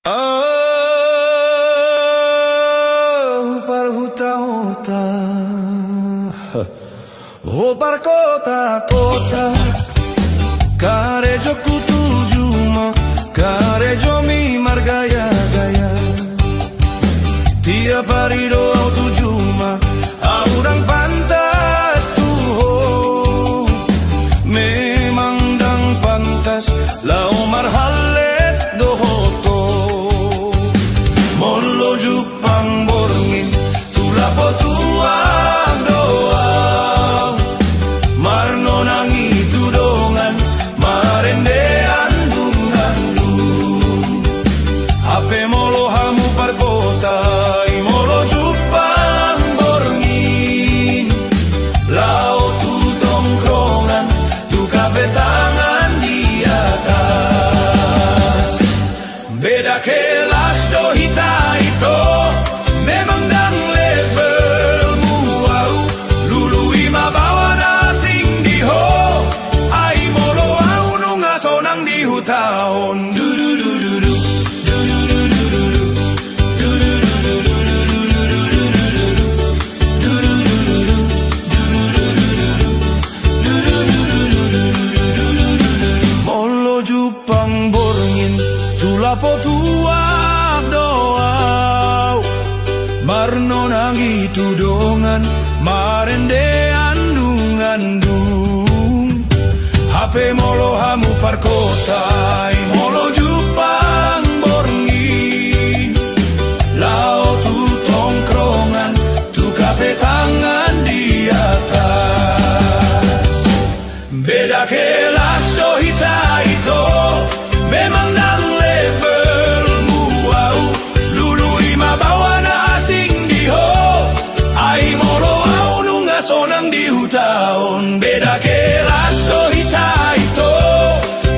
Par huta-huta, par kota-kota, karejo kutujuma, karejo mi margaya-gaya. Tiap hari doa tujuma, orang pantas tuh, memang dang pantas, lau marhalet dohoto. Molo Jupang borngin, tulapo tuang doa, marno nangi tudongan, marende andung-andung. Ape molo hamu parkota, molo Jupang borngin, lau tu tongkrongan, tu kafe tangan di atas. Beda kelas dohita itu, memang dang levelmu au, lului mabawa nasing diho, ai molo au nunga sonang di hutaon. Molo Jupang borngin, tulapo tuak doa, marno nangi tudongan, marende andung-andung. Hape molo hamu parkotai, molo Jupang borngin, lau tu tongkrongan, tu kafe tangan di atas. Beda kelas dohita itu, memang dang levelmu au, lului mabawa na asing diho, ai molo au nunga sonang di hutaon. Beda kelas dohita itu,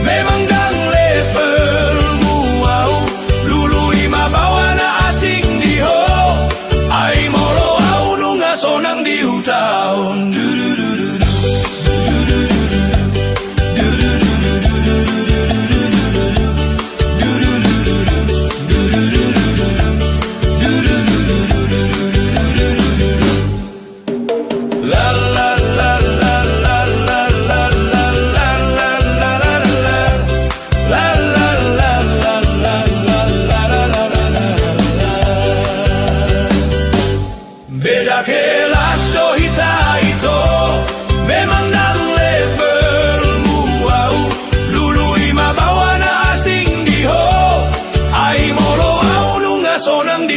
memang dang levelmu au, lului mabawa na asing diho, ai molo au nunga sonang di hutaon. Beda kelas dohita itu, memang dang levelmu au, lului mabawa na asing diho, ai molo au nunga sonang di